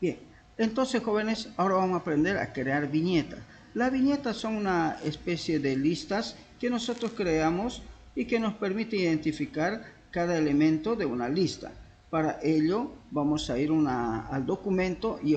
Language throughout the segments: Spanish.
Bien, entonces jóvenes, ahora vamos a aprender a crear viñetas. Las viñetas son una especie de listas que nosotros creamos y que nos permite identificar cada elemento de una lista. Para ello vamos a ir al documento y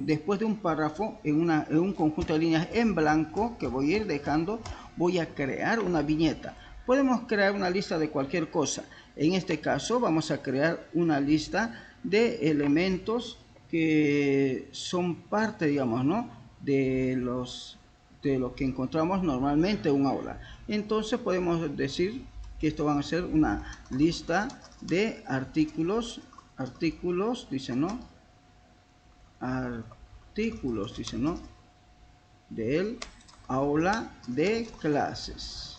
después de un párrafo, en un conjunto de líneas en blanco que voy a ir dejando, voy a crear una viñeta. Podemos crear una lista de cualquier cosa. En este caso vamos a crear una lista de elementos que son parte, digamos, ¿no?, de lo que encontramos normalmente en un aula. Entonces podemos decir que esto va a ser una lista de artículos, dice, ¿no?, artículos, dice, ¿no?, del aula de clases.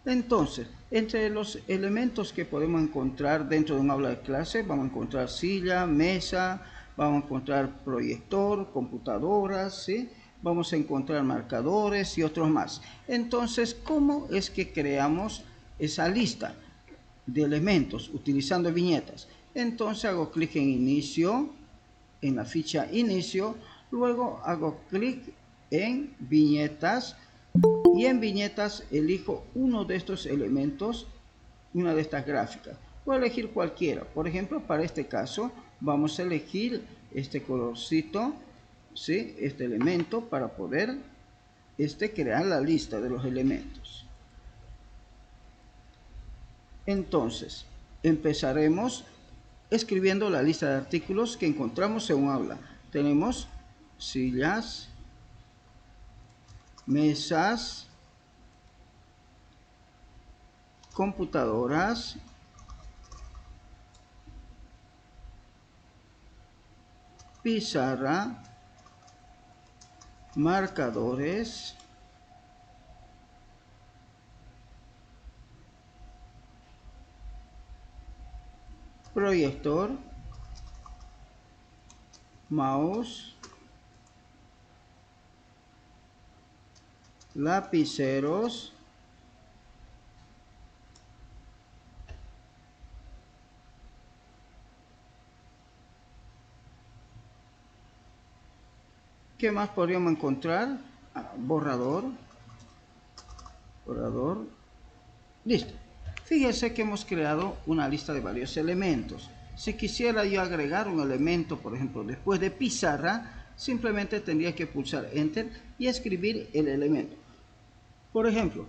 Entonces, entre los elementos que podemos encontrar dentro de un aula de clase, vamos a encontrar silla, mesa, vamos a encontrar proyector, computadoras, ¿sí?, vamos a encontrar marcadores y otros más. Entonces, ¿cómo es que creamos esa lista de elementos utilizando viñetas? Entonces hago clic en inicio, en la ficha inicio, luego hago clic en viñetas y en viñetas elijo uno de estos elementos, una de estas gráficas. Voy a elegir cualquiera. Por ejemplo, para este caso vamos a elegir este colorcito, ¿sí?, este elemento, para poder crear la lista de los elementos. Entonces empezaremos escribiendo la lista de artículos que encontramos en un aula. Tenemos sillas, mesas, computadoras, pizarra, marcadores, proyector, mouse, lapiceros, ¿qué más podríamos encontrar? Borrador, listo. Fíjense que hemos creado una lista de varios elementos. Si quisiera yo agregar un elemento, por ejemplo, después de pizarra, simplemente tendría que pulsar Enter y escribir el elemento. Por ejemplo,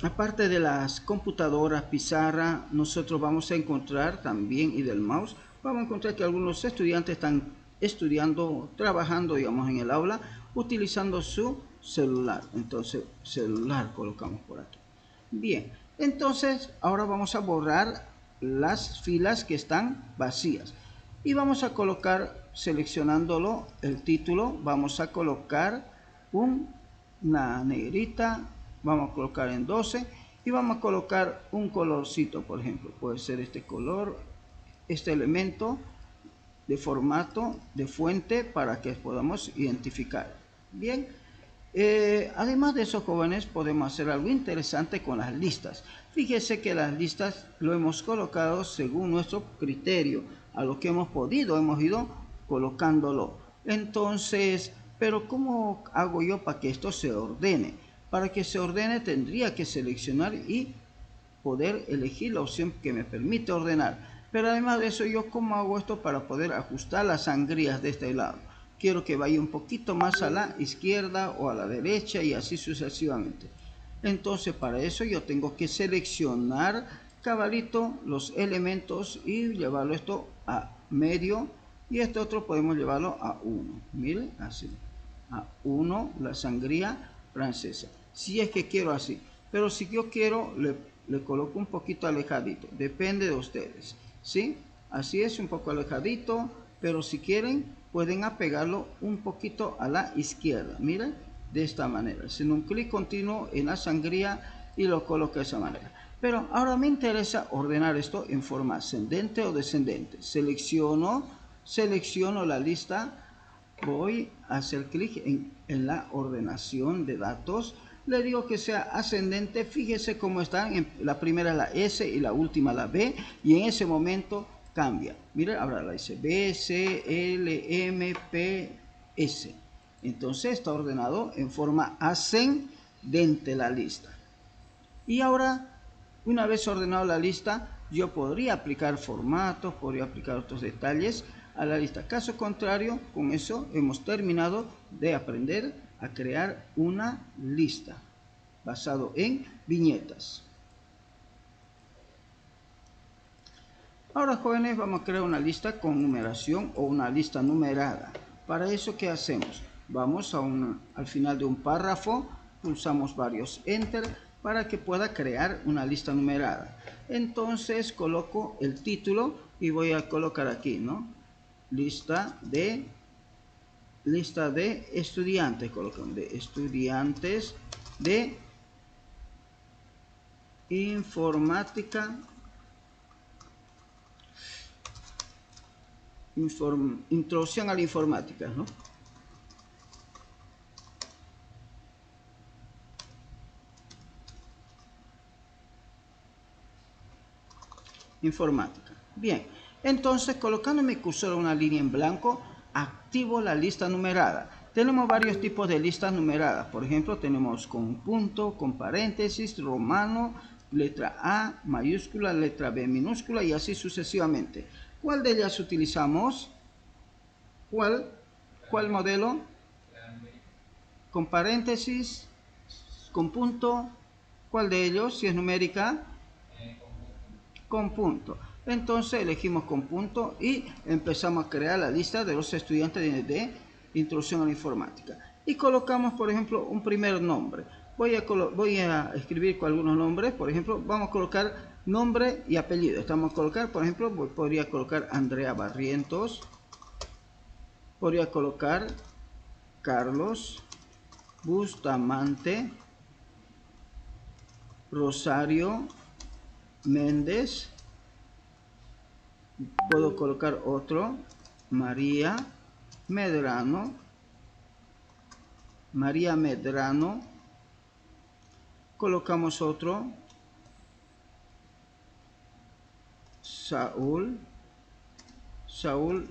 aparte de las computadoras, pizarra, nosotros vamos a encontrar también, y del mouse, vamos a encontrar que algunos estudiantes están estudiando, trabajando, digamos, en el aula, utilizando su celular. Entonces, celular colocamos por aquí. Bien, entonces ahora vamos a borrar las filas que están vacías. Y vamos a colocar, seleccionándolo, el título, vamos a colocar una negrita, vamos a colocar en 12 y vamos a colocar un colorcito, por ejemplo, puede ser este color, este elemento de formato de fuente para que podamos identificar. Bien, además de eso, jóvenes, podemos hacer algo interesante con las listas. Fíjese que las listas lo hemos colocado según nuestro criterio, a lo que hemos podido, hemos ido colocándolo. Entonces, pero ¿cómo hago yo para que esto se ordene? Para que se ordene tendría que seleccionar y poder elegir la opción que me permite ordenar. Pero además de eso, ¿yo cómo hago esto para poder ajustar las sangrías de este lado? Quiero que vaya un poquito más a la izquierda o a la derecha y así sucesivamente. Entonces para eso yo tengo que seleccionar cabalito los elementos y llevarlo esto a medio, y este otro podemos llevarlo a 1. Miren, así, a 1 la sangría francesa, si es que quiero así. Pero si yo quiero, le coloco un poquito alejadito, depende de ustedes, ¿sí? Así es, un poco alejadito, pero si quieren pueden apegarlo un poquito a la izquierda. Miren, de esta manera, haciendo un clic continuo en la sangría y lo coloco de esa manera. Pero ahora me interesa ordenar esto en forma ascendente o descendente. Selecciono la lista, voy a hacer clic en la ordenación de datos, le digo que sea ascendente. Fíjese cómo están, la primera la S y la última la B, y en ese momento cambia. Mire, ahora la dice B, C, L, M, P, S. Entonces está ordenado en forma ascendente la lista. Y ahora, una vez ordenado la lista, yo podría aplicar formatos, podría aplicar otros detalles a la lista. Caso contrario, con eso hemos terminado de aprender a crear una lista basado en viñetas. Ahora, jóvenes, vamos a crear una lista con numeración o una lista numerada. Para eso, ¿qué hacemos? Vamos al final de un párrafo, pulsamos varios Enter para que pueda crear una lista numerada. Entonces coloco el título y voy a colocar aquí, ¿no? Lista de estudiantes, colocan de estudiantes de informática, introducción a la informática, ¿no? Informática. Bien, entonces colocando mi cursor en una línea en blanco, activo la lista numerada. Tenemos varios tipos de listas numeradas. Por ejemplo, tenemos con punto, con paréntesis, romano, letra A, mayúscula, letra B minúscula y así sucesivamente. ¿Cuál de ellas utilizamos? ¿Cuál modelo? Con paréntesis, con punto. ¿Cuál de ellos? Si es numérica, con punto. Entonces elegimos con punto y empezamos a crear la lista de los estudiantes de introducción a la informática. Y colocamos, por ejemplo, un primer nombre. Voy a escribir con algunos nombres. Por ejemplo, vamos a colocar nombre y apellido. Estamos a colocar, por ejemplo, podría colocar Andrea Barrientos. Podría colocar Carlos Bustamante Rosario Méndez. Puedo colocar otro, María Medrano. Colocamos otro, Saúl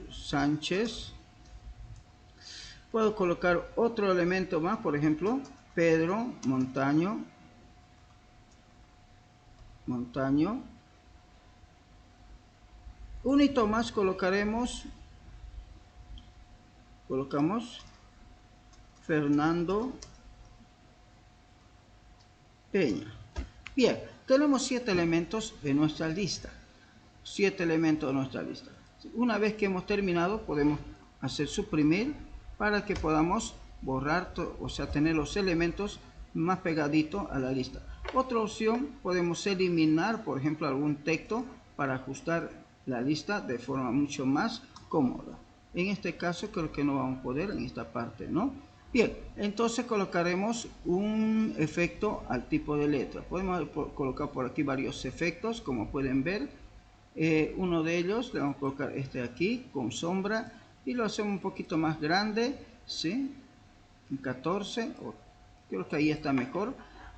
Sánchez. Puedo colocar otro elemento más, por ejemplo, Pedro Montaño. Un hito más colocamos Fernando Peña. Bien, tenemos 7 elementos de nuestra lista. Una vez que hemos terminado, podemos hacer suprimir para que podamos borrar, o sea, tener los elementos más pegaditos a la lista. Otra opción, podemos eliminar, por ejemplo, algún texto para ajustar la lista de forma mucho más cómoda. En este caso creo que no vamos a poder en esta parte, ¿no? Bien, entonces colocaremos un efecto al tipo de letra. Podemos colocar por aquí varios efectos, como pueden ver. Uno de ellos, le vamos a colocar este aquí con sombra y lo hacemos un poquito más grande, ¿sí? Un 14, creo que ahí está mejor.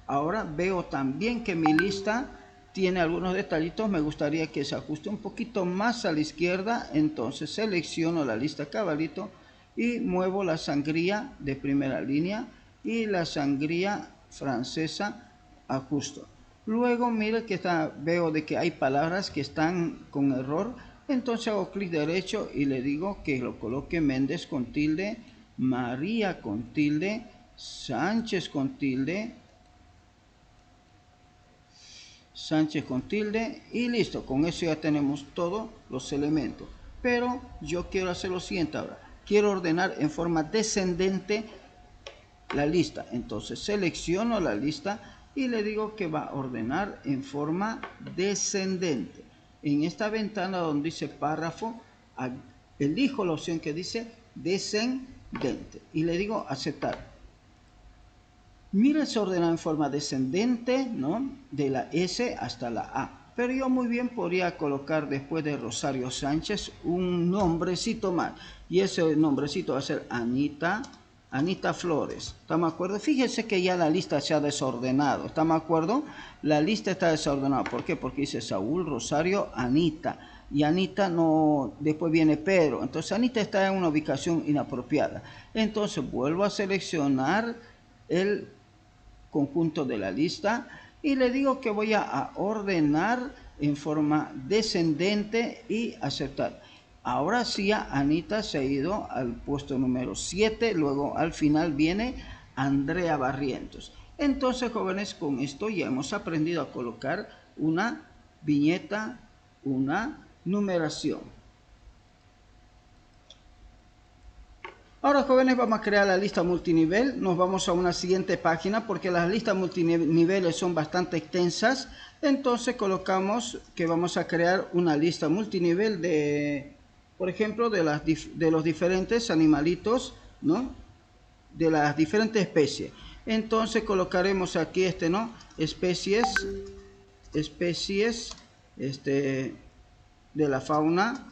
Ahora veo también que mi lista tiene algunos detallitos, me gustaría que se ajuste un poquito más a la izquierda, entonces selecciono la lista cabalito y muevo la sangría de primera línea y la sangría francesa ajusto. Luego mire que veo de que hay palabras que están con error, entonces hago clic derecho y le digo que lo coloque Méndez con tilde, María con tilde, Sánchez con tilde, y listo. Con eso ya tenemos todos los elementos. Pero yo quiero hacer lo siguiente ahora. Quiero ordenar en forma descendente la lista. Entonces selecciono la lista y le digo que va a ordenar en forma descendente. En esta ventana donde dice párrafo, elijo la opción que dice descendente y le digo aceptar. Mira, se ordena en forma descendente, ¿no? De la S hasta la A. Pero yo muy bien podría colocar después de Rosario Sánchez un nombrecito más. Y ese nombrecito va a ser Anita Flores. ¿Estamos de acuerdo? Fíjense que ya la lista se ha desordenado. ¿Estamos de acuerdo? La lista está desordenada. ¿Por qué? Porque dice Saúl, Rosario, Anita. y Anita no, después viene Pedro. Entonces Anita está en una ubicación inapropiada. Entonces vuelvo a seleccionar el conjunto de la lista y le digo que voy a ordenar en forma descendente y aceptar. Ahora sí, Anita se ha ido al puesto número 7, luego al final viene Andrea Barrientos. Entonces, jóvenes, con esto ya hemos aprendido a colocar una viñeta, una numeración. Ahora, jóvenes, vamos a crear la lista multinivel. Nos vamos a una siguiente página porque las listas multiniveles son bastante extensas. Entonces colocamos que vamos a crear una lista multinivel de, por ejemplo, de los diferentes animalitos, ¿no? De las diferentes especies. Entonces colocaremos aquí ¿no? Especies de la fauna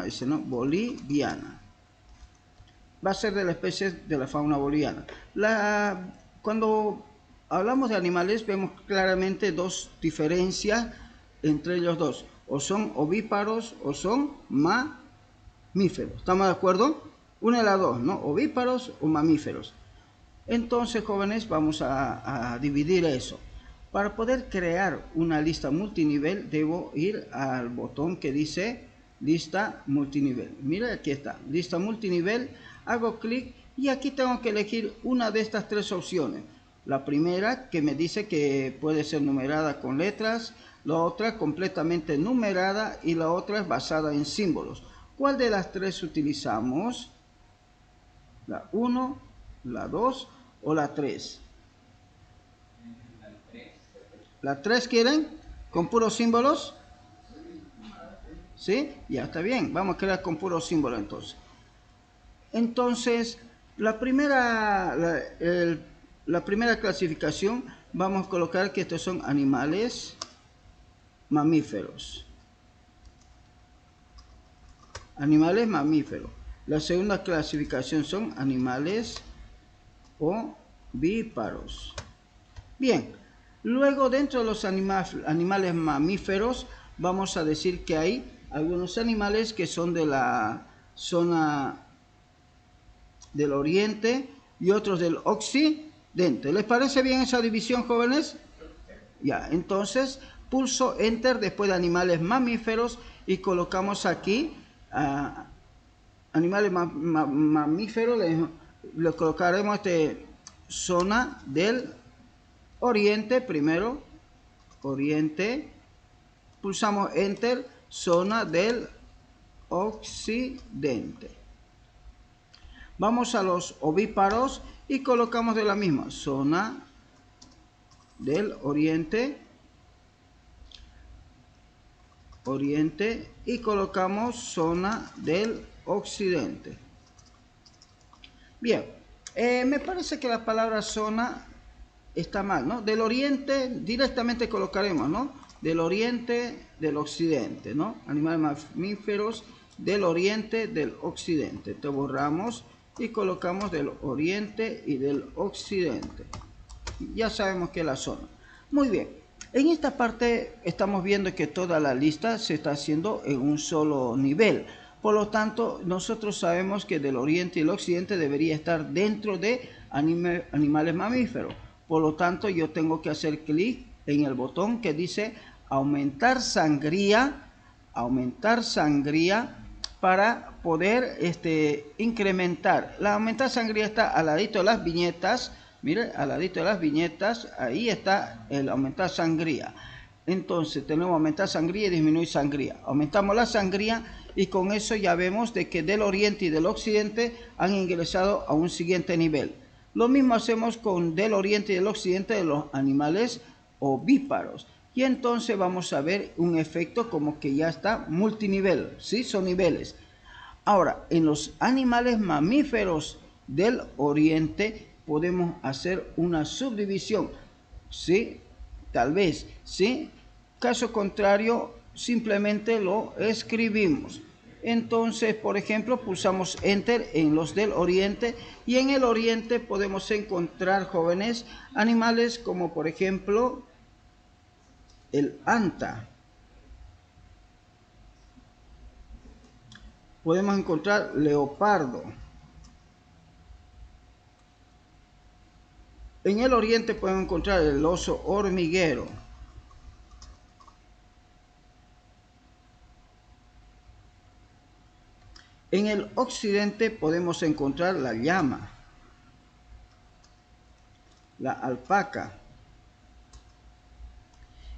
dice, ¿no? Boliviana. Va a ser de la especie de la fauna boliviana. Cuando hablamos de animales vemos claramente dos diferencias entre ellos dos. O son ovíparos o son mamíferos. ¿Estamos de acuerdo? Una de las dos, ¿no? Ovíparos o mamíferos. Entonces, jóvenes, vamos a dividir eso. Para poder crear una lista multinivel, debo ir al botón que dice lista multinivel. Mira, aquí está, lista multinivel. Hago clic y aquí tengo que elegir una de estas tres opciones. La primera, que me dice que puede ser numerada con letras. La otra, completamente numerada. Y la otra es basada en símbolos. ¿Cuál de las tres utilizamos? ¿La 1, la 2 o la 3? ¿La 3 quieren? ¿Con puros símbolos? ¿Sí? Ya está bien. Vamos a crear con puros símbolos entonces. Entonces, la primera clasificación, vamos a colocar que estos son animales mamíferos. Animales mamíferos. La segunda clasificación son animales ovíparos. Bien, luego dentro de los animales mamíferos vamos a decir que hay algunos animales que son de la zona del oriente y otros del occidente. ¿Les parece bien esa división, jóvenes? Ya, entonces pulso Enter después de animales mamíferos y colocamos aquí animales mamíferos, le colocaremos zona del oriente primero, oriente, pulsamos Enter, zona del occidente. Vamos a los ovíparos y colocamos de la misma zona del oriente, y colocamos zona del occidente. Bien, me parece que la palabra zona está mal, ¿no? Del oriente directamente colocaremos, ¿no? Del oriente, del occidente, ¿no? Animales mamíferos del oriente, del occidente. Te borramos y colocamos del oriente y del occidente. Ya sabemos que es la zona. Muy bien. En esta parte estamos viendo que toda la lista se está haciendo en un solo nivel. Por lo tanto, nosotros sabemos que del oriente y el occidente debería estar dentro de animales mamíferos. Por lo tanto, yo tengo que hacer clic en el botón que dice aumentar sangría para poder incrementar. La aumentar sangría está al ladito de las viñetas. Mire, al ladito de las viñetas, ahí está el aumentar sangría. Entonces tenemos aumentar sangría y disminuir sangría. Aumentamos la sangría y con eso ya vemos de que del oriente y del occidente han ingresado a un siguiente nivel. Lo mismo hacemos con del oriente y del occidente de los animales ovíparos. Y entonces vamos a ver un efecto como que ya está multinivel, ¿sí? Son niveles. Ahora, en los animales mamíferos del oriente podemos hacer una subdivisión, ¿sí? Tal vez, ¿sí? Caso contrario, simplemente lo escribimos. Entonces, por ejemplo, pulsamos Enter en los del oriente y en el oriente podemos encontrar, jóvenes, animales como por ejemplo el anta. podemos encontrar leopardo. En el oriente podemos encontrar el oso hormiguero. En el occidente podemos encontrar la llama, la alpaca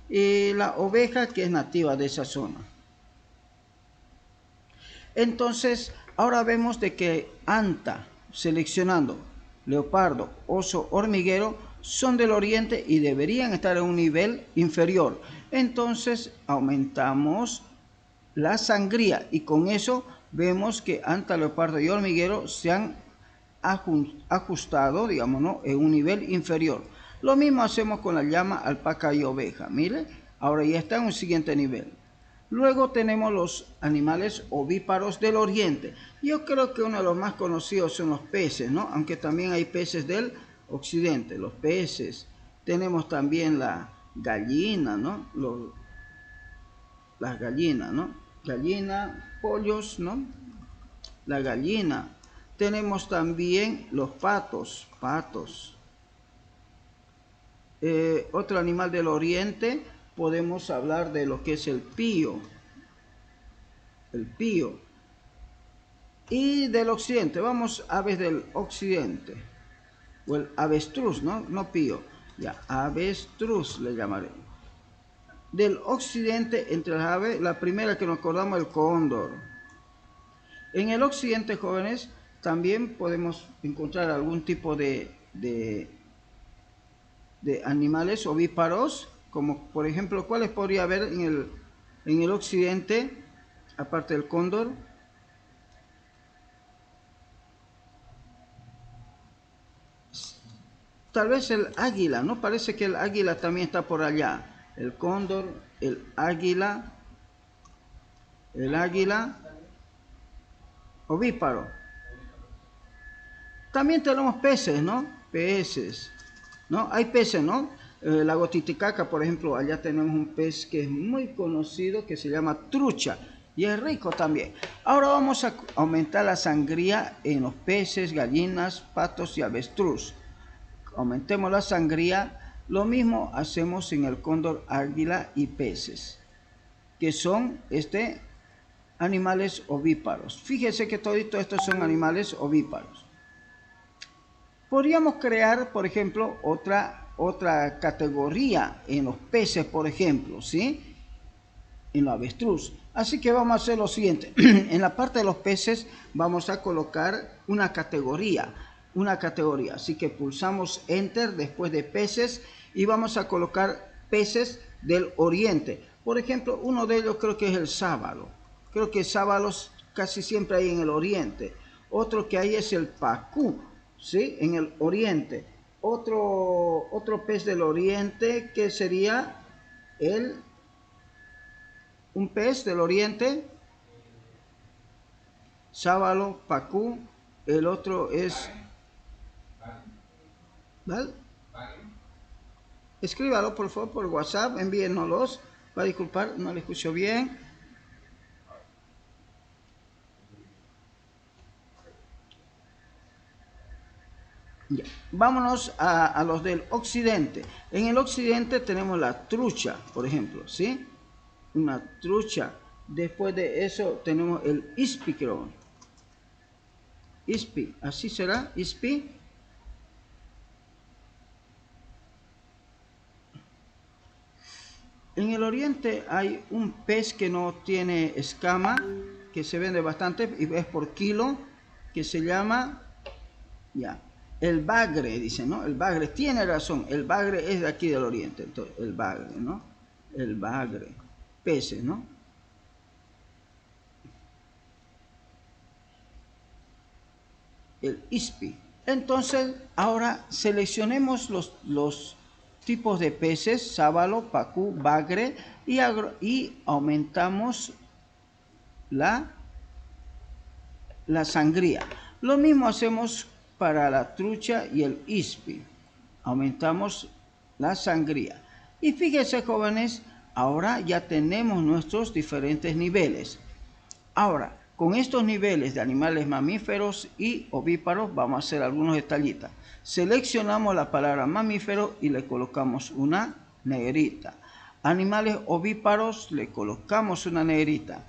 y la oveja, que es nativa de esa zona. Entonces, ahora vemos de que anta, seleccionando leopardo, oso, hormiguero, son del oriente y deberían estar en un nivel inferior. Entonces, aumentamos la sangría y con eso vemos que anta, leopardo y hormiguero se han ajustado, digamos, ¿no?, en un nivel inferior. Lo mismo hacemos con la llama, alpaca y oveja. Mire, ahora ya está en un siguiente nivel. Luego tenemos los animales ovíparos del oriente. Yo creo que uno de los más conocidos son los peces, ¿no? Aunque también hay peces del occidente, los peces. Tenemos también la gallina, ¿no? Las gallinas, ¿no? Gallina, pollos, ¿no? La gallina. Tenemos también los patos. Otro animal del oriente, podemos hablar de lo que es el pío. Y del occidente, vamos aves del occidente. O el avestruz, ¿no? No pío. Ya, avestruz le llamaré. Del occidente, entre las aves, la primera que nos acordamos, el cóndor. En el occidente, jóvenes, también podemos encontrar algún tipo de animales ovíparos, como por ejemplo, ¿cuáles podría haber en el occidente, aparte del cóndor? Tal vez el águila, ¿no? Parece que el águila también está por allá. El cóndor, el águila ovíparo. También tenemos peces, ¿no? ¿no? Hay peces, ¿no? Lago Titicaca, por ejemplo, allá tenemos un pez que es muy conocido, que se llama trucha, y es rico también. Ahora vamos a aumentar la sangría en los peces, gallinas, patos y avestruz. Aumentemos la sangría. Lo mismo hacemos en el cóndor, águila y peces, que son animales ovíparos. Fíjese que todos estos son animales ovíparos. Podríamos crear, por ejemplo, otra categoría en los peces, por ejemplo, ¿sí? En los avestruz. Así que vamos a hacer lo siguiente. En la parte de los peces vamos a colocar una categoría. Así que pulsamos Enter después de peces y vamos a colocar peces del oriente. Por ejemplo, uno de ellos creo que es el sábalo. Creo que sábalos casi siempre hay en el oriente. Otro que hay es el pacú, ¿sí? En el oriente. Otro pez del oriente que sería un pez del oriente, sábalo, pacú. El otro es, ¿vale? Escríbalo por favor por WhatsApp, envíennoslos. Va a disculpar, no le escucho bien. Ya. Vámonos a los del occidente. En el occidente tenemos la trucha, por ejemplo, ¿sí? Una trucha. Después de eso tenemos el ispi, creo. Ispi, ¿así será? Ispi. En el oriente hay un pez que no tiene escama, que se vende bastante y es por kilo, que se llama, ya, el bagre, dicen, ¿no? El bagre, tiene razón, el bagre es de aquí del oriente, entonces, el bagre, ¿no? El bagre, peces, ¿no? El ispi. Entonces, ahora seleccionemos los tipos de peces, sábalo, pacú, bagre, y aumentamos la sangría. Lo mismo hacemos para la trucha y el ispi. Aumentamos la sangría. Y fíjense, jóvenes, ahora ya tenemos nuestros diferentes niveles. Ahora, Con estos niveles de animales mamíferos y ovíparos vamos a hacer algunos detallitos. Seleccionamos la palabra mamífero y le colocamos una negrita. Animales ovíparos le colocamos una negrita.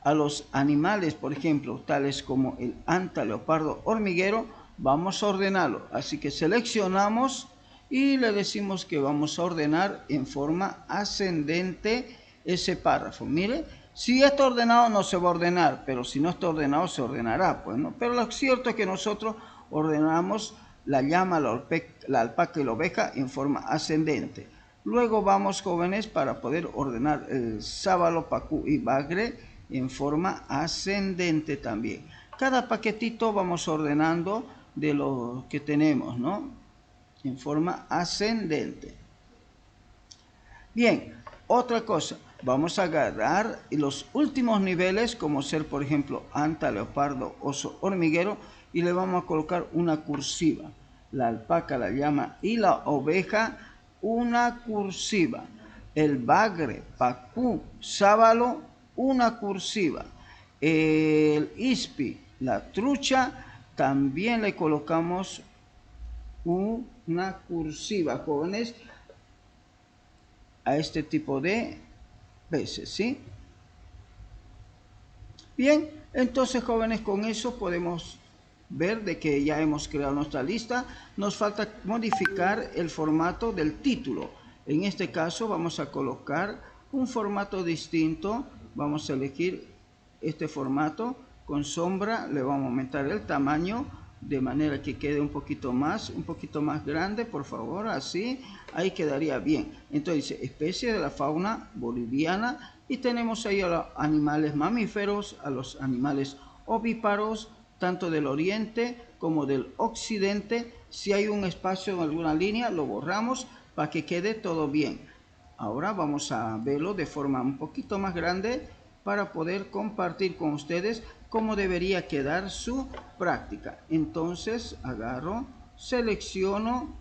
A los animales, por ejemplo, tales como el anta, leopardo, hormiguero, vamos a ordenarlo. Así que seleccionamos y le decimos que vamos a ordenar en forma ascendente ese párrafo. Mire, si está ordenado no se va a ordenar, pero si no está ordenado se ordenará, pues, ¿no? Pero lo cierto es que nosotros ordenamos la llama, la alpaca y la oveja en forma ascendente. Luego vamos, jóvenes, para poder ordenar el sábalo, pacú y bagre en forma ascendente también. Cada paquetito vamos ordenando de lo que tenemos, ¿no? En forma ascendente. Bien, otra cosa, vamos a agarrar los últimos niveles, como ser, por ejemplo, anta, leopardo, oso, hormiguero, y le vamos a colocar una cursiva. La alpaca, la llama y la oveja, una cursiva. El bagre, pacú, sábalo, una cursiva. El ispi, la trucha, también le colocamos una cursiva, jóvenes, a este tipo de peces, ¿sí? Bien, entonces, jóvenes, con eso podemos ver de que ya hemos creado nuestra lista. Nos falta modificar el formato del título. En este caso vamos a colocar un formato distinto. Vamos a elegir este formato con sombra. Le vamos a aumentar el tamaño de manera que quede un poquito más grande, por favor, así. Ahí quedaría bien. Entonces dice especie de la fauna boliviana y tenemos ahí a los animales mamíferos, a los animales ovíparos, tanto del oriente como del occidente. Si hay un espacio en alguna línea, lo borramos para que quede todo bien. Ahora vamos a verlo de forma un poquito más grande para poder compartir con ustedes cómo debería quedar su práctica. Entonces agarro, selecciono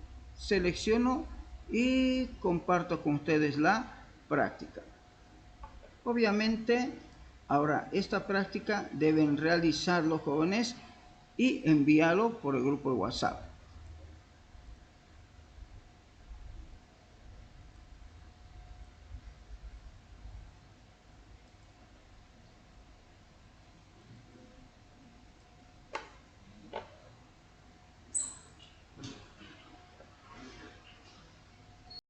y comparto con ustedes la práctica. Obviamente, ahora esta práctica deben realizarlo, jóvenes, y enviarlo por el grupo de WhatsApp.